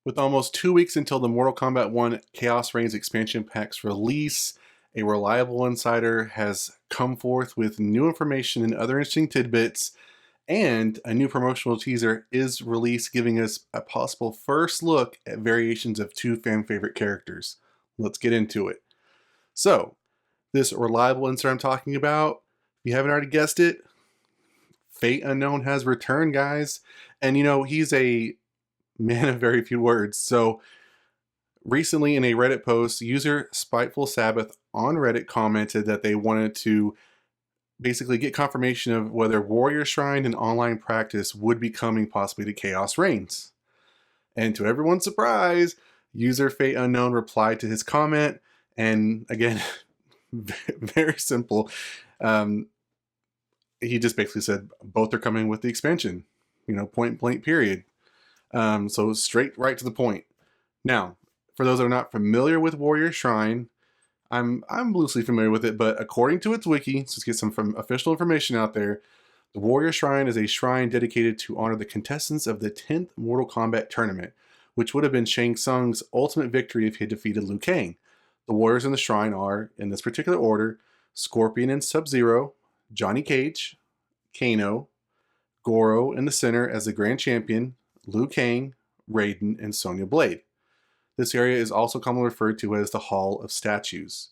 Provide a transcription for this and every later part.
With almost 2 weeks until the Mortal Kombat 1 Khaos Reigns expansion pack's release, a reliable insider has come forth with new information and other interesting tidbits, and a new promotional teaser is released, giving us a possible first look at variations of two fan favorite characters. Let's get into it. So, this reliable insider I'm talking about, if you haven't already guessed it, Fate Unknown has returned, guys. And he's a man of very few words. So, recently in a Reddit post, user Spiteful Sabbath on Reddit commented that they wanted to basically get confirmation of whether Warrior Shrine and online practice would be coming possibly to Khaos Reigns. And to everyone's surprise, user Fate Unknown replied to his comment, and again, very simple. He just basically said both are coming with the expansion, point blank period. So straight right to the point. Now, for those that are not familiar with Warrior Shrine, I'm loosely familiar with it, but according to its wiki, let's get some from official information out there. The Warrior Shrine is a shrine dedicated to honor the contestants of the 10th Mortal Kombat tournament, which would have been Shang Tsung's ultimate victory if he had defeated Liu Kang. The warriors in the shrine are, in this particular order, Scorpion and Sub-Zero, Johnny Cage, Kano, Goro in the center as the Grand Champion, Liu Kang, Raiden, and Sonya Blade. This area is also commonly referred to as the Hall of Statues.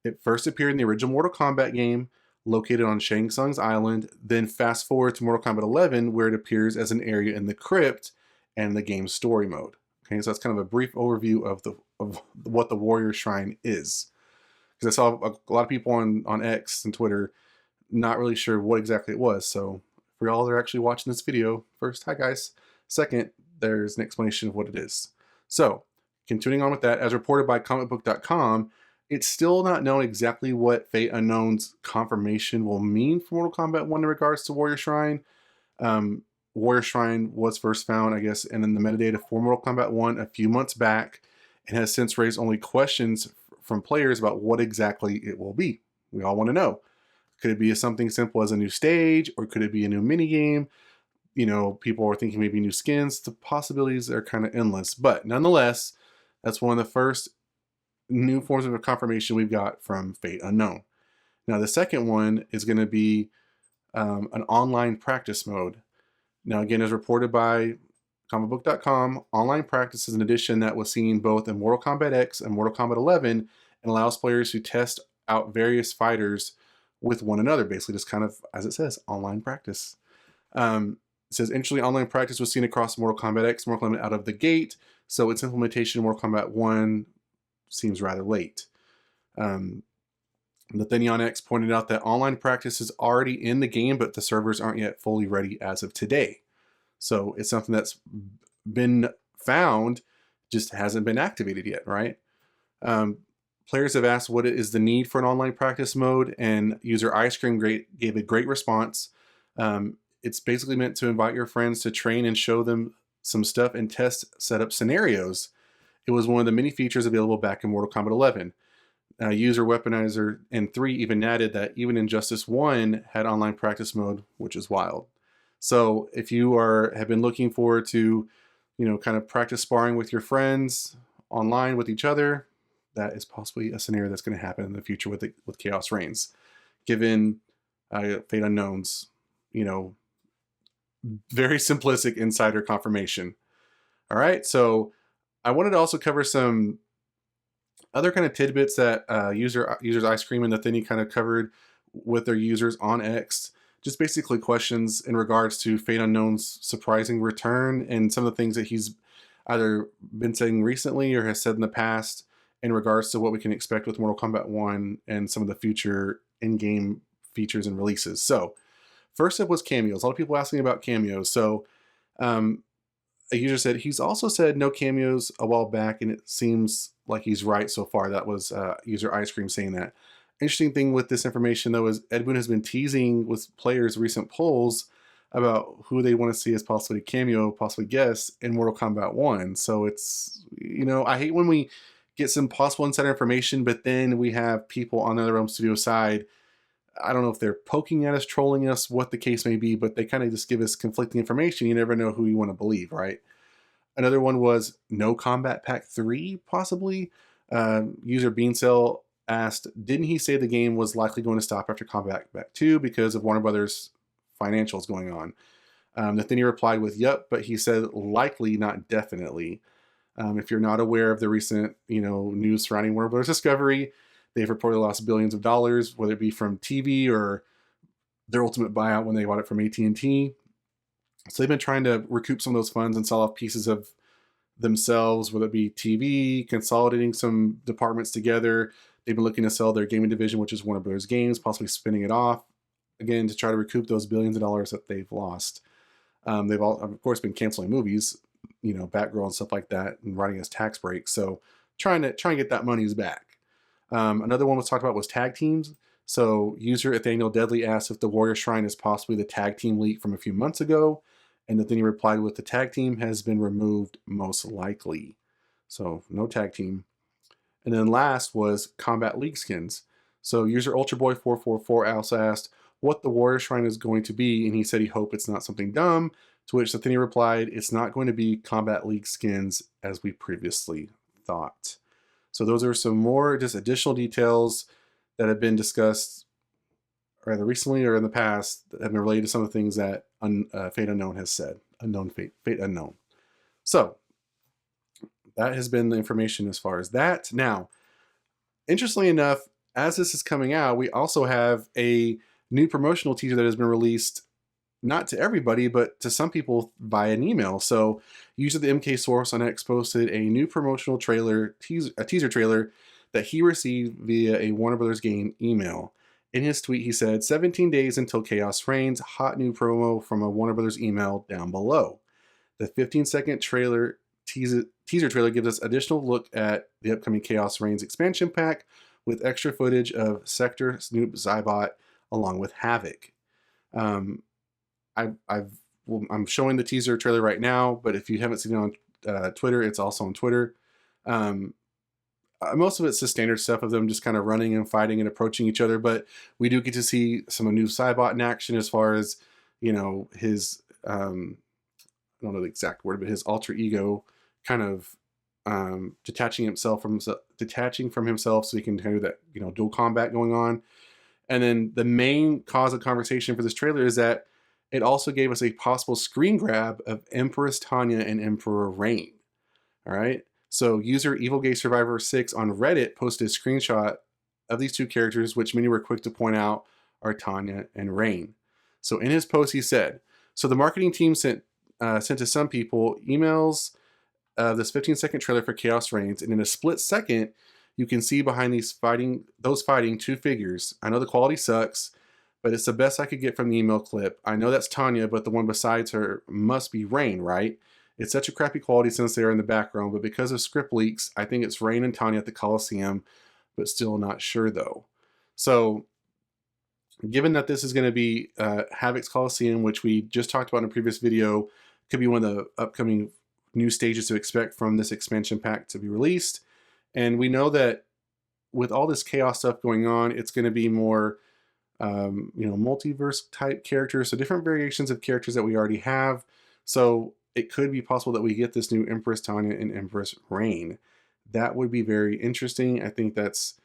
It first appeared in the original Mortal Kombat game, located on Shang Tsung's island, then fast forward to Mortal Kombat 11, where it appears as an area in the crypt and the game's story mode. Okay, so that's kind of a brief overview of what the Warrior Shrine is. Because I saw a lot of people on X and Twitter not really sure what exactly it was. So for y'all that are actually watching this video, first, hi guys. Second, there's an explanation of what it is. So, continuing on with that, as reported by comicbook.com, it's still not known exactly what Fate Unknown's confirmation will mean for Mortal Kombat 1 in regards to Warrior Shrine. Warrior Shrine was first found, I guess, in the metadata for Mortal Kombat 1 a few months back, and has since raised only questions from players about what exactly it will be. We all want to know. Could it be something simple as a new stage, or could it be a new minigame? People are thinking maybe new skins. The possibilities are kind of endless, but nonetheless, that's one of the first new forms of confirmation we've got from Fate Unknown. Now, the second one is going to be an online practice mode. Now, again, as reported by comicbook.com, online practice is an addition that was seen both in Mortal Kombat X and Mortal Kombat 11 and allows players to test out various fighters with one another, basically just kind of, as it says, online practice. It says, initially, online practice was seen across Mortal Kombat X, Mortal Kombat out of the gate, so its implementation in Mortal Kombat 1 seems rather late. Nathaniel X pointed out that online practice is already in the game, but the servers aren't yet fully ready as of today. So it's something that's been found, just hasn't been activated yet, right? Players have asked what is the need for an online practice mode, and user Ice Cream gave a great response. It's basically meant to invite your friends to train and show them some stuff and test setup scenarios. It was one of the many features available back in Mortal Kombat 11. User Weaponizer and 3 even added that even Injustice 1 had online practice mode, which is wild. So if you have been looking forward to, kind of practice sparring with your friends online with each other, that is possibly a scenario that's going to happen in the future with Khaos Reigns, given Fate Unknown's, very simplistic insider confirmation. All right, so I wanted to also cover some other kind of tidbits that users Ice Cream and Nathaniel kind of covered with their users on X. Just basically questions in regards to Fate Unknown's surprising return and some of the things that he's either been saying recently or has said in the past in regards to what we can expect with Mortal Kombat 1 and some of the future in-game features and releases. So, first up was cameos. A lot of people asking about cameos. So, a user said he's also said no cameos a while back, and it seems like he's right so far. That was user Ice Cream saying that. Interesting thing with this information, though, is Ed Boon has been teasing with players' recent polls about who they want to see as possibly cameo, possibly guest in Mortal Kombat 1. So it's, I hate when we get some possible insider information, but then we have people on the other Realm Studio side. I don't know if they're poking at us, trolling us, what the case may be, but they kind of just give us conflicting information. You never know who you want to believe, right? Another one was No Combat Pack 3, possibly. User Beancell asked, didn't he say the game was likely going to stop after Combat Pack 2 because of Warner Brothers financials going on? Nathaniel replied with, yep, but he said likely, not definitely. If you're not aware of the recent, news surrounding Warner Brothers Discovery, they've reported lost billions of dollars, whether it be from TV or their ultimate buyout when they bought it from AT&T. So they've been trying to recoup some of those funds and sell off pieces of themselves, whether it be TV, consolidating some departments together. They've been looking to sell their gaming division, which is Warner Brothers Games, possibly spinning it off, again, to try to recoup those billions of dollars that they've lost. They've all, of course, been canceling movies, Batgirl and stuff like that, and writing as tax breaks. So trying to get that money's back. Another one was talked about was tag teams. So user Nathaniel Deadly asked if the Warrior Shrine is possibly the tag team leak from a few months ago. And Nathaniel replied with, the tag team has been removed most likely. So no tag team. And then last was Combat League skins. So user UltraBoy444 also asked what the Warrior Shrine is going to be, and he said he hoped it's not something dumb, to which Nathaniel replied, it's not going to be Combat League skins as we previously thought. So those are some more just additional details that have been discussed either recently or in the past that have been related to some of the things that Fate Unknown has said. Fate Unknown. So that has been the information as far as that. Now, interestingly enough, as this is coming out, we also have a new promotional teaser that has been released, not to everybody, but to some people via an email. So user the MK Source on X posted a new promotional trailer, a teaser trailer that he received via a Warner Brothers game email. In his tweet, he said, 17 days until Khaos Reigns, hot new promo from a Warner Brothers email down below. The 15-second trailer teaser trailer gives us additional look at the upcoming Khaos Reigns expansion pack with extra footage of Sector, Snoop, Zybot, along with Havoc. I'm showing the teaser trailer right now, but if you haven't seen it on Twitter, it's also on Twitter. Most of it's the standard stuff of them just kind of running and fighting and approaching each other, but we do get to see some new Zybot in action as far as, his, I don't know the exact word, but his alter ego kind of detaching from himself so he can do that, dual combat going on. And then the main cause of conversation for this trailer is that it also gave us a possible screen grab of Empress Tanya and Emperor Reign. All right. So user Evil Gay Survivor 6 on Reddit posted a screenshot of these two characters, which many were quick to point out are Tanya and Reign. So in his post, he said, so the marketing team sent to some people emails this 15-second trailer for Khaos Reigns, and in a split second, you can see behind those fighting two figures. I know the quality sucks, but it's the best I could get from the email clip. I know that's Tanya, but the one besides her must be Reign, right? It's such a crappy quality since they are in the background, but because of script leaks, I think it's Reign and Tanya at the Coliseum, but still not sure though. So given that this is going to be Havoc's Coliseum, which we just talked about in a previous video, could be one of the upcoming new stages to expect from this expansion pack to be released. And we know that with all this chaos stuff going on, it's going to be more, multiverse type characters. So different variations of characters that we already have. So it could be possible that we get this new Empress Tanya and Empress Reign. That would be very interesting. I think that's,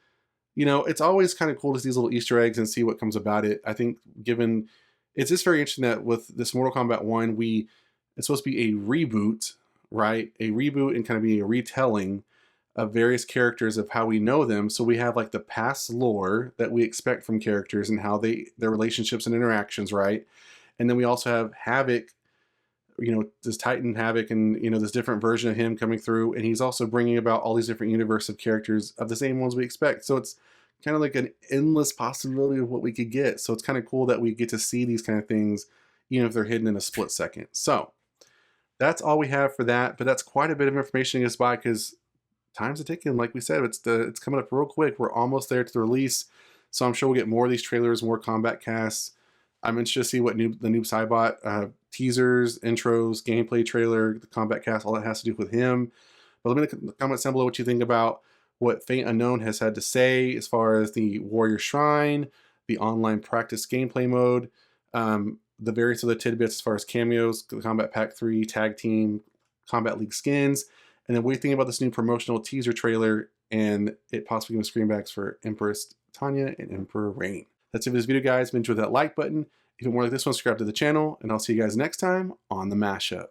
it's always kind of cool to see these little Easter eggs and see what comes about it. I think it's just very interesting that with this Mortal Kombat 1, it's supposed to be a reboot, right? A reboot and kind of be a retelling of various characters of how we know them. So we have like the past lore that we expect from characters and how their relationships and interactions, right? And then we also have Havoc, this Titan Havoc and, this different version of him coming through. And he's also bringing about all these different universe of characters of the same ones we expect. So it's kind of like an endless possibility of what we could get. So it's kind of cool that we get to see these kind of things, even if they're hidden in a split second. So that's all we have for that. But that's quite a bit of information to get by because time's a ticking. Like we said, it's coming up real quick. We're almost there to the release. So I'm sure we'll get more of these trailers, more combat casts. I'm interested to see what the new Zybot teasers, intros, gameplay trailer, the combat cast, all that has to do with him. But let me know in the comments down below what you think about what Fate Unknown has had to say as far as the Warrior Shrine, the online practice gameplay mode, the various other tidbits as far as cameos, the Combat Pack 3, Tag Team, Combat League skins, and then what do you think about this new promotional teaser trailer and it possibly giving screenbacks for Empress Tanya and Emperor Reign. That's it for this video, guys. If you enjoyed that like button, if you want more like this one, subscribe to the channel, and I'll see you guys next time on the Mashup.